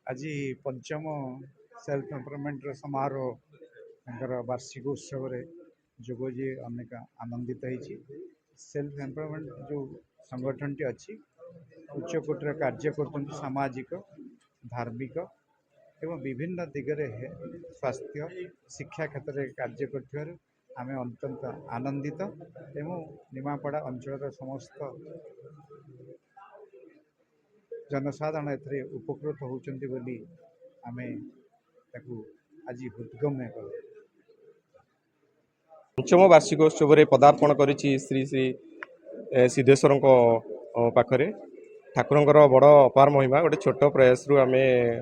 आज पंचम self employment समारोह तांकर वार्षिक उत्सव रे जोगजी अनेक आनंदित होती। सेल्फ एम्प्लॉयमेंट जो संगठन टी अच्छी उच्च कोटर कार्य कर सामाजिक धार्मिक एवं विभिन्न दिगरे स्वास्थ्य शिक्षा क्षेत्र में कार्य कर आम अत्यंत आनंदित एवं निमापड़ा अंचल समस्त जनसाधारण ए उपकृत होती बोली आमे आज हृदगम्य कलु। पंचम वार्षिकोत्सव पदार्पण करिछि श्री श्री सिद्धेश्वर पाखरे ठाकुर बड़ अपार महिमा गोटे छोट प्रयास रु आम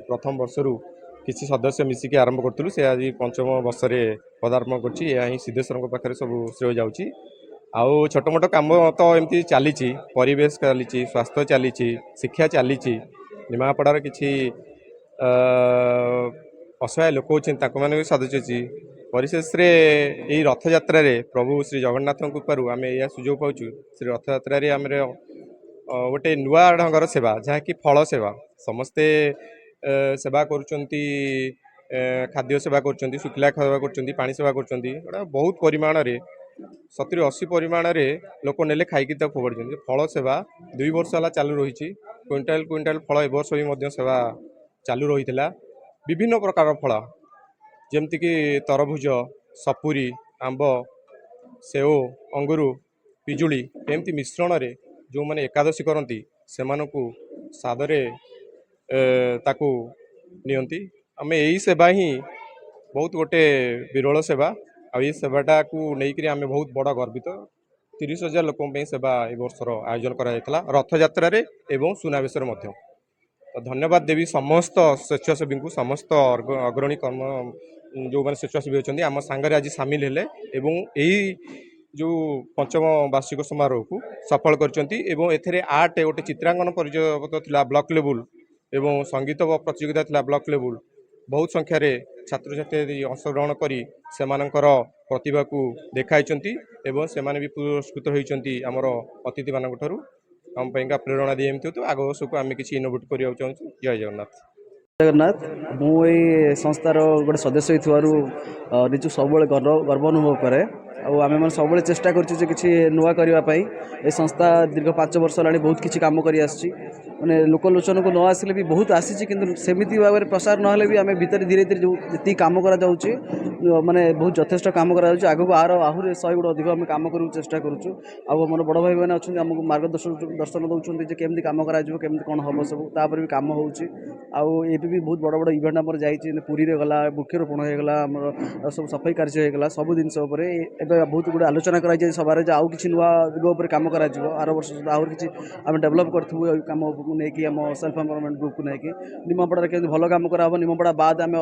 प्रथम वर्ष रु किसी सदस्य मिसिकी आरंभ करूँ से आज पंचम वर्ष में पदार्पण कर सिद्धेश्वर पाखे सब श्रेय जाऊँगी। आउ छोट मोट कम तो एमती चली परिवेश चली स्वास्थ्य चली शिक्षा चली निमापड़ार किसी असहाय लोक होती सदस्य परिशेष यही रथ यात्रा प्रभु श्री जगन्नाथ कृपार आम यह सुजोग पाचु श्री रथ यात्रा आम गोटे नुआ ढंगर सेवा जहाँकि फल सेवा समस्ते सेवा करुँच खाद्य सेवा करुँच शुक्ला सेवा करुँच पानी सेवा करुँच बहुत परिमाण 70-80 परिमाण लोक नेले खाई फोपाड़ी फल सेवा 2 वर्ष है चालू रही क्विंटाल क्विंटाल फल ए वर्ष भी सेवा चालू रही विभिन्न प्रकार फल जमतीक तरभुज सपुरी आंब सेओ अंगूर पिजुली एमती मिश्रण में जो मैंने एकादशी करती से सादरे ताकू नियंती आम यही सेवा ही बहुत गोटे विरल सेवा आ ये सेवाटा को लेकर आम बहुत बड़ा गर्वित 30,000 लोकों सेवा ए वर्षर आयोजन करा रथ यात्रा एवं सुनावेश तो धन्यवाद देवी समस्त स्वेच्छासेवी को समस्त अग्रणी कर्म जो मैंने स्वेच्छासेवी अच्छी आम सांगे आज सामिल हेले एवं यही जो पंचम वार्षिक समारोह को सफल कर आर्ट गोटे चित्रांकन प्रतियोगिता ब्लॉक लेवल एवं संगीत प्रतियोगिता थी ब्लॉक लेवल बहुत संख्यार छात्र छात्री अंशग्रहण कर प्रतिभा को देखाई एवं से भी पुरस्कृत होती आमर अतिथि मान आम प्रेरणा दिए तो आग वर्ष को आम किसी इनोवेट करने चाहूँ। जय जगन्नाथ। जगन्नाथ मुझे संस्थार गोटे सदस्य निजु सब गर्व अनुभव कै आम सब चेष्टा करें कि नुआ करने ये संस्था दीर्घ 5 वर्ष है बहुत किसी कम कर मैंने लोकलोचन को न आसिले भी बहुत आसी कि सेमती भाव में प्रसार ना भी आम भितर धीरे धीरे जो जी कम कर माने बहुत यथेष्ट कम कर आग को आहरी 100 गुण अधिक आम कम कर चेष्टा करुँ आम बड़ भाई मैंने अच्छा आमको मार्गदर्शन दर्शन केमती कम करमती कौन हम सब तापर भी कम हो भी बहुत बड़ बड़ इवेंट आम जाइए पुरी में गला वृक्षरोपण होगा आम सब सफाई कार्य होगा सब जिनस बहुत गुड़े आलोचना कराई सबार आउ कि नुआ दिग कम कर आर वर्ष आहरी किसी आम डेभलप करूँ कम नहीं आम सेल्फ एम्प्लॉयमेंट ग्रुप को लेकिन निमापड़ा के भल कम कराब निमापड़ा बाद आम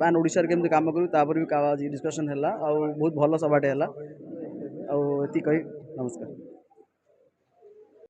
पैन ओडिशा केमती कम करूँ भी डिस्कसन है बहुत भल सभाटे है। नमस्कार।